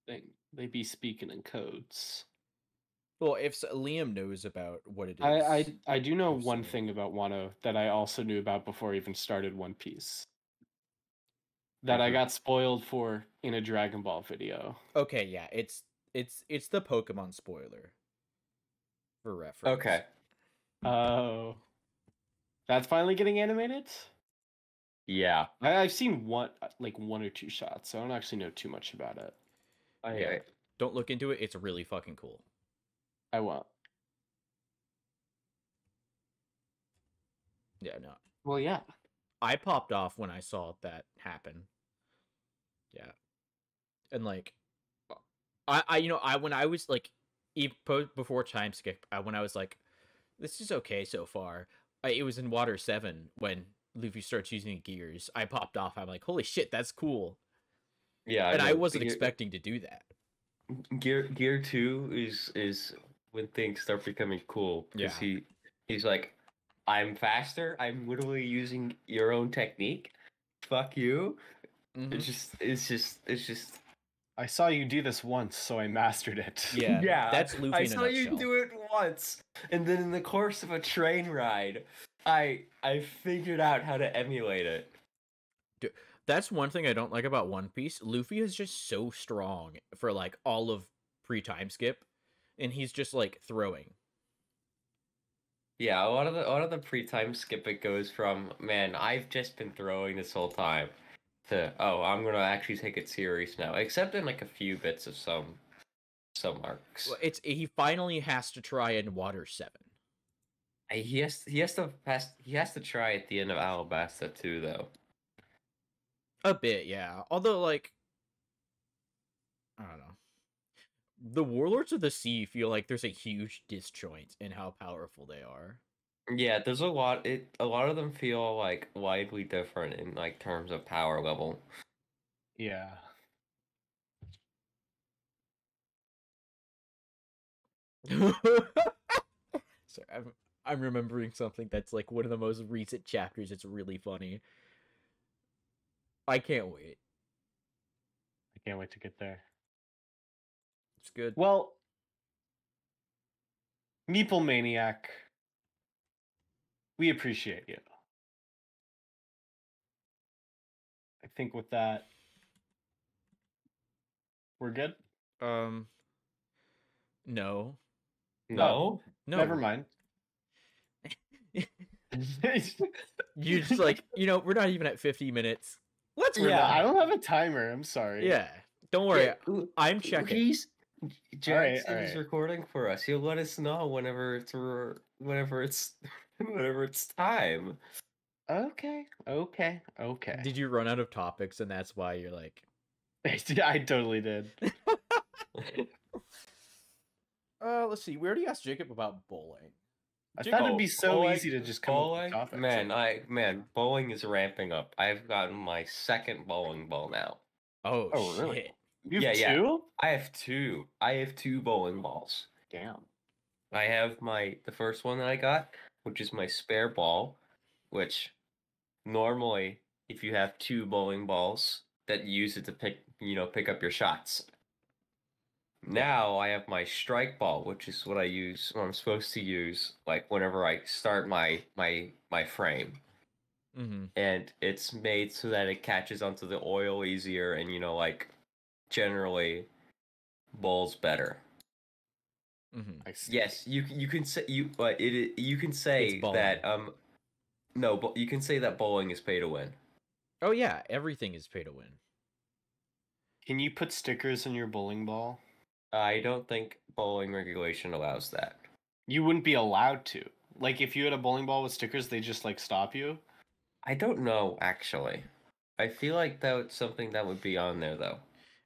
They be speaking in codes. Well, if Liam knows about what it is, I do know I'm one sorry. thing about Wano that I also knew about before I even started One Piece. That I Mhm. got spoiled for in a Dragon Ball video. Okay, yeah, it's the Pokemon spoiler. For reference. Okay. Oh. That's finally getting animated? Yeah. I've seen one or two shots, so I don't actually know too much about it. Yeah. Don't look into it. It's really fucking cool. I won't. Yeah, no. Well, yeah. I popped off when I saw that happen. Yeah. And like when I was like before time skip, when I was like, this is okay so far. It was in Water 7 when Luffy starts using gears. I popped off. I'm like, holy shit, that's cool. Yeah. And I know. wasn't expecting to do that. Gear 2 is when things start becoming cool because he's like, I'm faster. I'm literally using your own technique. Fuck you. Mhm. It's just. I saw you do this once, so I mastered it. Yeah, that's Luffy I in a saw you nutshell. do it once, and then in the course of a train ride, I figured out how to emulate it. That's one thing I don't like about One Piece. Luffy is just so strong for like all of pre-time skip, and he's just like throwing. Yeah, a lot of the pre-time skip it goes from, man, I've just been throwing this whole time, to, oh, I'm gonna actually take it serious now. Except in like a few bits of some arcs. Well, he finally has to try in Water 7. He has to try at the end of Alabasta too, though. A bit, yeah. Although, like, I don't know. The Warlords of the Sea feel like there's a huge disjoint in how powerful they are. Yeah, there's a lot. A lot of them feel like widely different in like terms of power level. Yeah. Sorry, I'm remembering something that's like one of the most recent chapters. It's really funny. I can't wait. I can't wait to get there. It's good. Well, Meeple Maniac, we appreciate you. I think with that, we're good. No. No? No. Never mind. You just like, we're not even at 50 minutes. Let's Yeah, I don't have a timer. I'm sorry. Yeah. Don't worry. Yeah, I'm checking. Jared said Alright. he's recording for us. He'll let us know whenever it's whenever it's time. Okay. Did you run out of topics and that's why you're like I totally did. Let's see. We already asked Jacob about bowling. I thought it'd be so bowling- easy to just come up with topics. Bowling is ramping up. I've gotten my second bowling ball now. Oh, Oh, really? shit. You have Yeah. two? I have two bowling balls. Damn. I have the first one that I got, which is my spare ball, which normally if you have two bowling balls that you use it to pick up your shots. Now I have my strike ball, which is what I'm supposed to use like whenever I start my frame. Mm-hmm. And it's made so that it catches onto the oil easier and generally bowls better. Mm-hmm. I see. Yes, you can say you can say It's bowling. that no, but you can say that bowling is pay to win. Oh yeah, everything is pay to win. Can you put stickers in your bowling ball? I don't think bowling regulation allows that. You wouldn't be allowed to. Like if you had a bowling ball with stickers, they just like stop you. I don't know actually. I feel like that's something that would be on there though.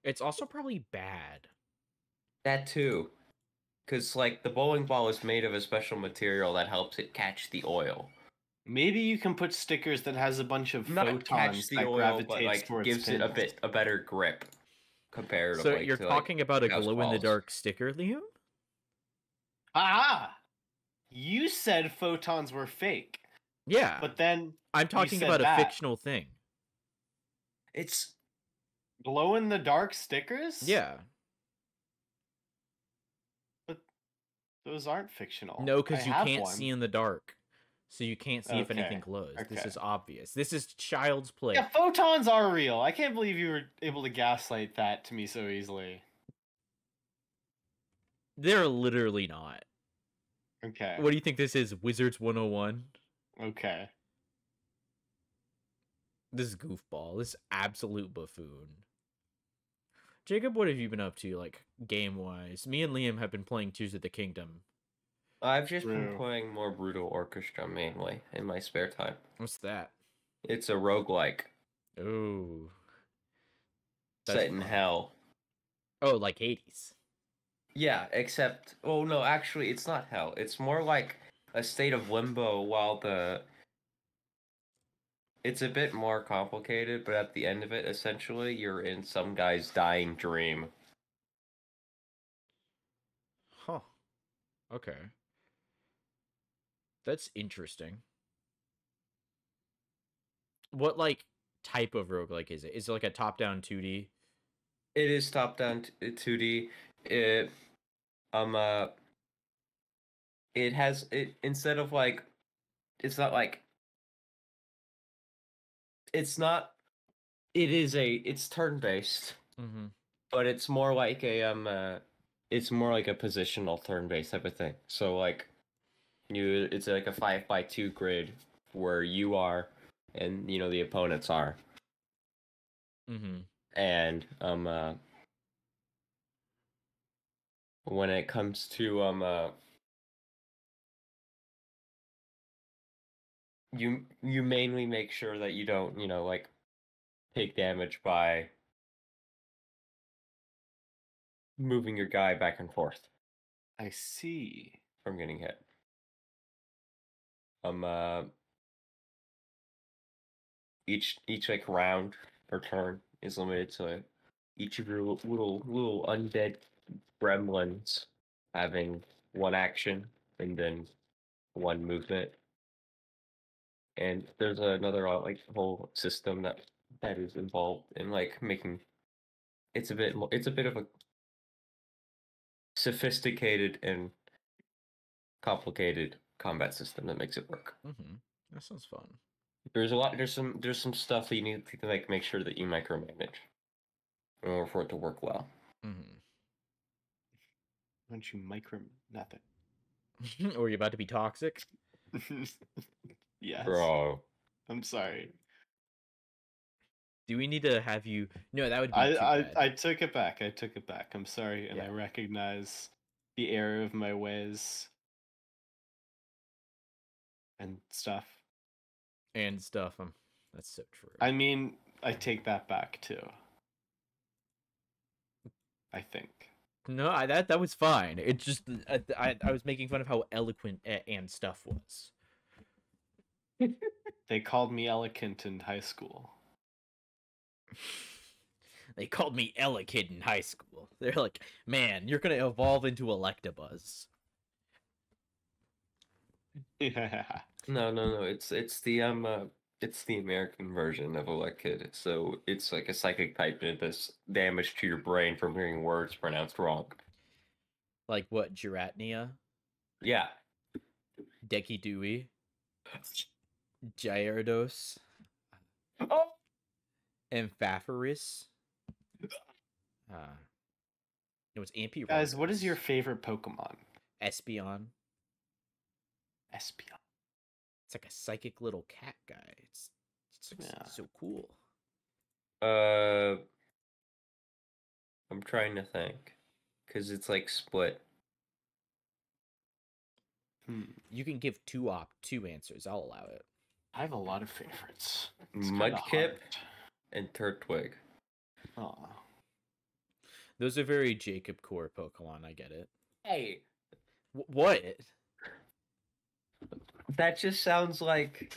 It's also probably bad. That too. Cuz like the bowling ball is made of a special material that helps it catch the oil. Maybe you can put stickers that has a bunch of Not photons catch the that oil, gravitates but like towards gives it pins. a better grip comparatively. So you're to, talking about a house glow in the balls. dark sticker, Liam? Ah! You said photons were fake, Yeah. but then I'm talking said about that. a fictional thing. It's glow in the dark stickers? Yeah. Those aren't fictional. No, because I you have can't one. see in the dark. So you can't see if anything Okay, glows. This okay. is obvious. This is child's play. Yeah, photons are real. I can't believe you were able to gaslight that to me so easily. They're literally not. Okay. What do you think this is? Wizards 101? Okay. This is goofball. This is absolute buffoon. Jacob, what have you been up to, like, game-wise? Me and Liam have been playing Tears of the Kingdom. I've just been True. playing more Brutal Orchestra mainly in my spare time. What's that? It's a roguelike Oh. set in fun. hell. Oh, like Hades. Yeah, except no, actually it's not hell. It's more like a state of limbo it's a bit more complicated, but at the end of it, essentially, you're in some guy's dying dream. Huh. Okay. That's interesting. What, like, type of roguelike is it? Is it like a top-down 2D? It is top-down 2D. It has instead of like, it's not like, it's not. It's turn-based, Mm-hmm. but it's more like a positional turn-based type of thing. So like, it's like a 5x2 grid where you are, and the opponents are. Mm-hmm. And when it comes to you mainly make sure that you don't, like take damage by moving your guy back and forth I see. from getting hit. Um each like round or turn is limited to each of your little undead gremlins having one action and then one movement. And there's another like whole system that is involved in like making it's a bit of a sophisticated and complicated combat system that makes it work. Mm-hmm. That sounds fun. There's some stuff that you need to like make sure that you micromanage in order for it to work well. Mm-hmm. Why don't you micro nothing? Or you about to be toxic? Yes. Bro. I'm sorry. Do we need to have you? No, that would be too bad. I took it back. I took it back. I'm sorry, and I Yeah. recognize the error of my ways and stuff. And stuff. That's so true. I mean, I take that back too. I think. No, that was fine. It just I was making fun of how eloquent and stuff was. They called me eloquent in high school. They called me Ella Kid in high school. They're like, man, you're gonna evolve into Electabuzz. Yeah. No. It's the American version of Elekid. So it's like a psychic type and it does damage to your brain from hearing words pronounced wrong. Like what? Giratnia, Yeah. Deki Dewey, Gyarados, Oh. Amphaphorus. It was Ampy. Guys, what is your favorite Pokemon? Espeon. Espeon. It's like a psychic little cat guy. It's Yeah. so cool. I'm trying to think, because it's like split. You can give two answers. I'll allow it. I have a lot of favorites. It's kinda Mudkip hard. and Turtwig. Aw. Those are very Jacob Core Pokemon. I get it. Hey, What? that just sounds like,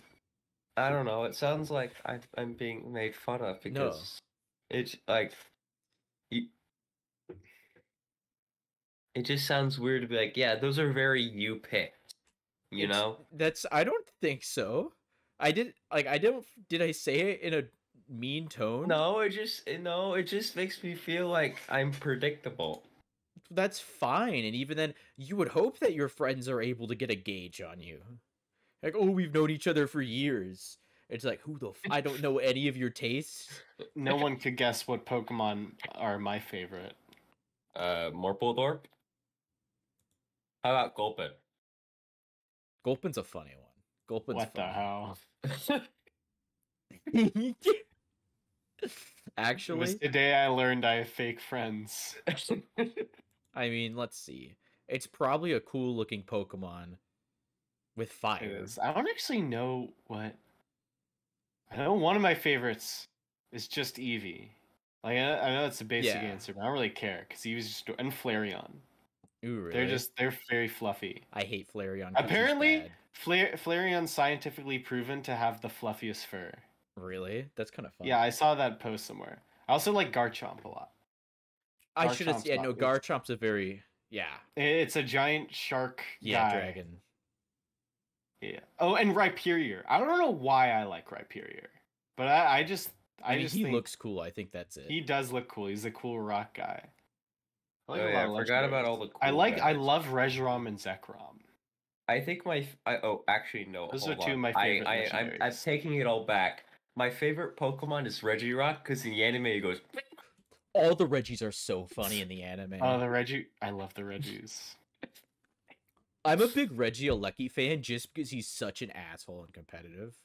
I don't know. It sounds like I'm being made fun of because it's like it just sounds weird to be like, yeah, those are very you picked. You know? I don't think so. Did I say it in a mean tone? No, it just makes me feel like I'm predictable. That's fine, and even then, you would hope that your friends are able to get a gauge on you. Like, oh, we've known each other for years. It's like, I don't know any of your tastes. No one could guess what Pokemon are my favorite. Morpledorp? How about Gulpin? Gulpin's a funny one. Gulpin's What the funny. hell? Actually, It was today I learned I have fake friends. I mean, let's see. It's probably a cool looking Pokemon with It fire. is. I don't actually know what. I know one of my favorites is just Eevee. Like I know it's a basic Yeah. answer, but I don't really care because he was just and Flareon. Ooh, really? They're very fluffy. I hate Flareon. 'Cause he's Apparently, bad. Flareon's scientifically proven to have the fluffiest fur. Really? That's kind of fun. Yeah, I saw that post somewhere. I also like Garchomp a lot. I should have. Garchomp's Yeah, no. not- Garchomp's a very It's a giant shark guy. dragon. Yeah. Oh, and Rhyperior. I don't know why I like Rhyperior, but I just I mean, just he think looks cool. I think that's it. he does look cool. He's a cool rock guy. I like Oh a yeah, lot I of forgot about legendaries. all the cool I guys. love Reshiram and Zekrom. I think actually no. Those hold are two of on. my favorite I'm legendaries. taking it all back. My favorite Pokemon is Regirock because in the anime he goes. All the Reggies are so funny in the anime. Oh, the Reggie. I love the Reggies. I'm a big Reggie Alecki fan just because he's such an asshole and competitive.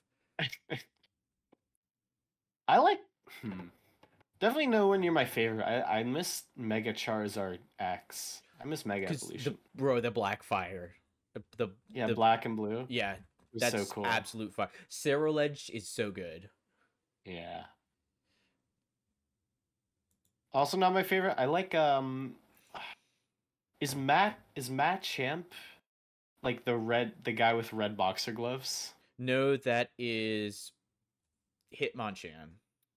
I like. Definitely nowhere near my favorite. I miss Mega Charizard X. I miss Mega Because Evolution. the black fire, Yeah, the black and blue. yeah, It was that's so cool. absolute fire. Ceruledge is so good. Yeah. Also not my favorite. I like is Matt Champ like the guy with red boxer gloves? No, that is Hitmonchan.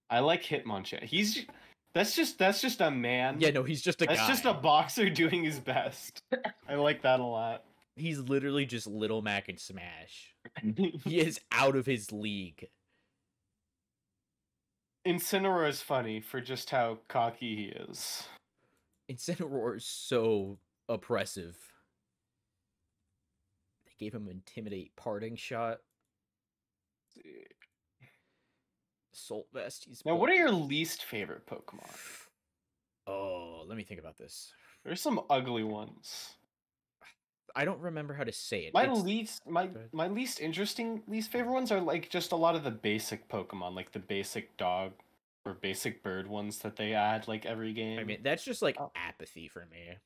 I like Hitmonchan. That's just a man. Yeah, no, he's just a That's guy. just a boxer doing his best. I like that a lot. He's literally just Little Mac and Smash. He is out of his league. Incineroar is funny for just how cocky he is. Incineroar is so oppressive. They gave him Intimidate Parting Shot. Assault Vest. Now, what are your least favorite Pokemon? Oh, let me think about this. There's some ugly ones. I don't remember how to say it. My It's- least interesting least favorite ones are like just a lot of the basic Pokemon, like the basic dog or basic bird ones that they add like every game. I mean, that's just like Oh. apathy for me.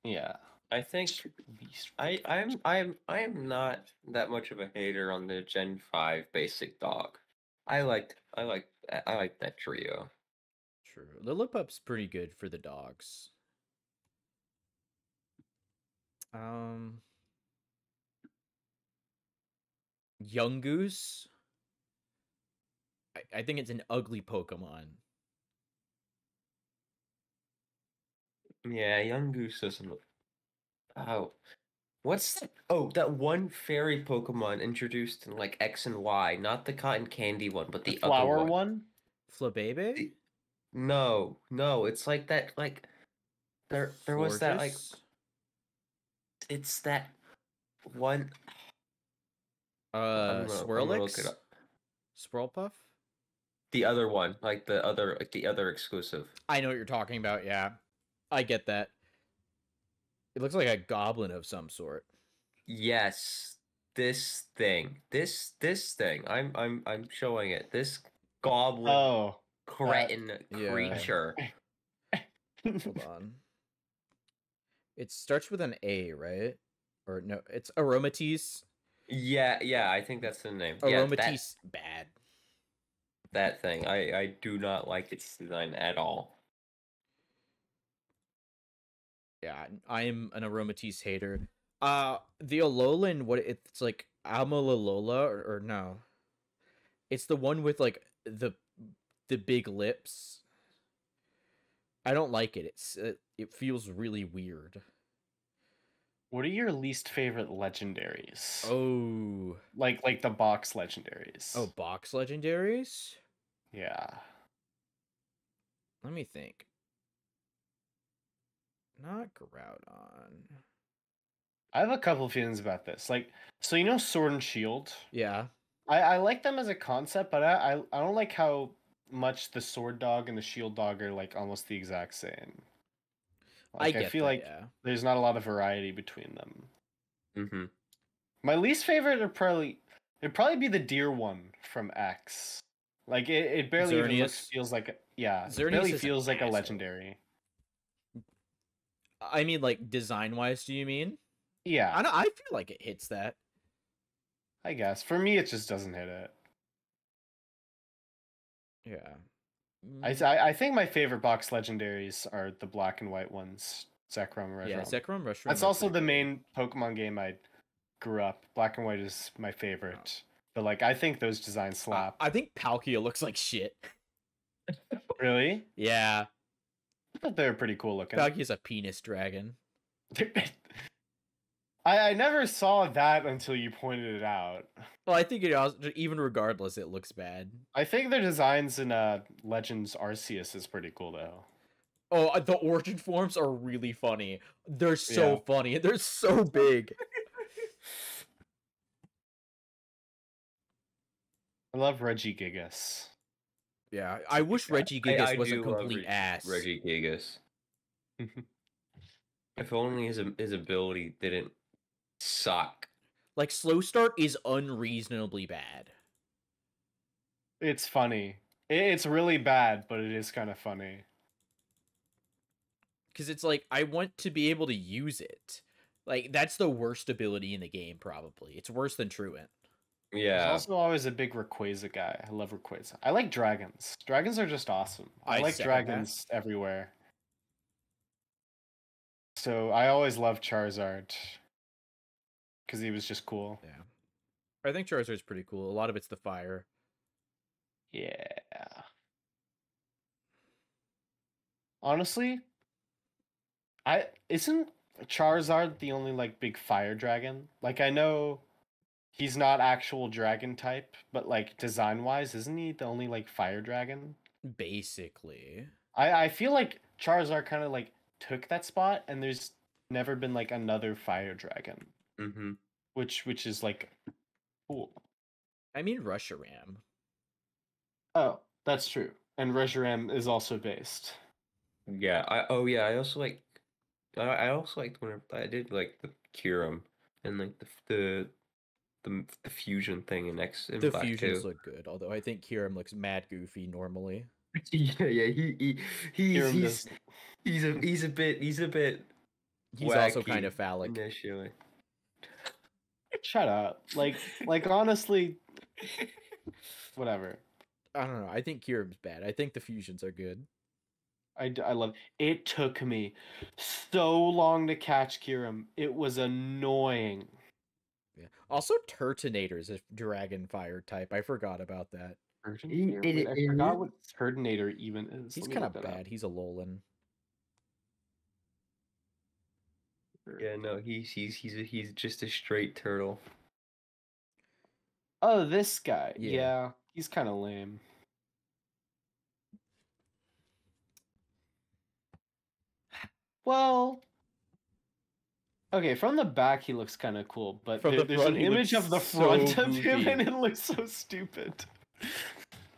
Yeah. I think Least I'm not that much of a hater on the Gen 5 basic dog. I like that trio. True. Lillipup's pretty good for the dogs. Yungoos. I think it's an ugly Pokemon. Yeah, Young Goose doesn't look. Oh, what's that? Oh, that one fairy Pokemon introduced in like X and Y, not the cotton candy one, but the the flower other one. one. Flabebe? No, it's like that. Like there was that like Florges? it's that one. I'm gonna look it Swirlix? up. Swirlpuff? The other one, like the other exclusive. I know what you're talking about, yeah. I get that. It looks like a goblin of some sort. Yes, this thing. I'm showing it. This goblin Oh. cretin yeah. creature. Hold on. It starts with an A, right? Or no, it's Aromatisse. Yeah, I think that's the name. Yeah, Aromatisse bad. that thing. I do not like its design at all. Yeah, I am an Aromatisse hater. The Alolan, what it's like Amalalola or no? It's the one with like the big lips. I don't like it. It feels really weird. What are your least favorite legendaries? Oh. Like the box legendaries. Oh, box legendaries? Yeah. Let me think. Not Groudon. I have a couple feelings about this. Like, so you know Sword and Shield? Yeah. I like them as a concept, but I don't like how much the Sword Dog and the Shield Dog are like almost the exact same. Like, I get feel that, like yeah. there's not a lot of variety between them. Mm-hmm. My least favorite it'd probably be the deer one from X. Like it barely even Xerneas? feels like it Xerneas barely is an feels like a asshole. legendary. I mean, like design wise, do you mean? Yeah, I feel like it hits that. I guess. For me, it just doesn't hit it. Yeah. I think my favorite box legendaries are the black and white ones. Zekrom and Redrum. Yeah, Zekrom, Reshiram. That's also the main Pokemon game I grew up. Black and white is my favorite. But like I think those designs slap. I think Palkia looks like shit. Really? Yeah. I thought they were pretty cool looking. Palkia's a penis dragon. I never saw that until you pointed it out. Well, I think it also, even regardless, it looks bad. I think their designs in Legends Arceus is pretty cool though. Oh, the origin forms are really funny. They're so Yeah. funny. They're so big. I love Regigigas. Yeah, I wish Regigigas I was a do love complete ass. Regigigas. If only his ability didn't suck. Like, Slow Start is unreasonably bad. It's funny. It's really bad, but it is kind of funny. Because it's like, I want to be able to use it. Like, that's the worst ability in the game, probably. It's worse than Truant. There's Yeah. also always a big Rayquaza guy. I love Rayquaza. I like dragons. Dragons are just awesome. I I like second that. dragons everywhere. So I always loved Charizard. Because he was just cool. Yeah. I think Charizard's pretty cool. A lot of it's the fire. Yeah. Honestly, isn't Charizard the only like big fire dragon? Like I know he's not actual dragon type, but like design wise, isn't he the only like fire dragon? Basically. I feel like Charizard kind of like took that spot, and there's never been like another fire dragon, Mm-hmm. which is like cool. I mean, Reshiram. Oh, that's true. And Reshiram is also based. Yeah. I also like. I also liked when I did like the Kyurem and like the fusion thing in The Black fusions 2. look good, although I think Kyurem looks mad goofy normally. Yeah, Kyurem he's a bit He's also kind wacky of phallic. initially. Shut up. Like honestly, whatever. I don't know. I think Kyurem's bad. I think the fusions are good. I love it. Took me so long to catch Kyurem. It was annoying. Yeah. Also, Turtonator is a dragon fire type. I forgot about that. I forgot what Turtonator even is. He's Let me kind of look that up. bad. He's a Alolan. Yeah, no, he's just a straight turtle. Oh, this guy. Yeah. Yeah, he's kind of lame. Well, okay, from the back he looks kind of cool, but From the there's front, an he image looks of the so front of him, goofy. and it looks so stupid.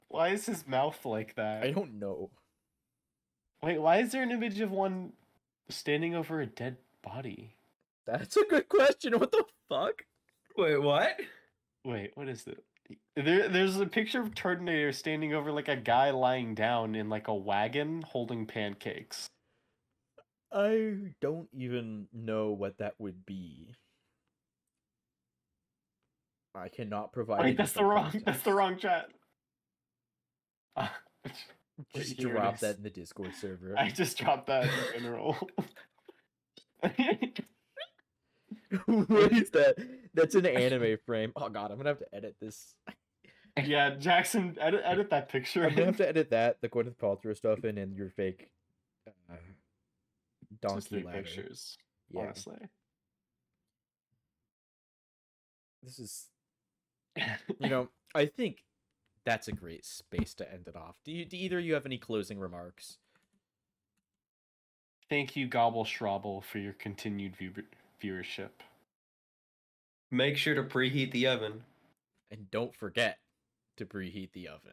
Why is his mouth like that? I don't know. Wait, why is there an image of one standing over a dead body? That's a good question. What the fuck? Wait, what? Wait, what is it? There's a picture of Turtonator standing over like a guy lying down in like a wagon holding pancakes. I don't even know what that would be. I cannot provide. Wait, that's the wrong chat. Just Here it drop is. that in the Discord server. I just dropped that in general. What is that? That's an anime frame. Oh god, I'm gonna have to edit this. Yeah, Jackson, edit that picture. I'm gonna have to edit that, the Gwyneth Paltrow stuff in, and your fake Just donkey three ladder. pictures. Yeah, Honestly, this is. You know, I think that's a great space to end it off. Do either of you have any closing remarks? Thank you, Gobble Schrobble, for your continued viewership. Make sure to preheat the oven. And don't forget to preheat the oven.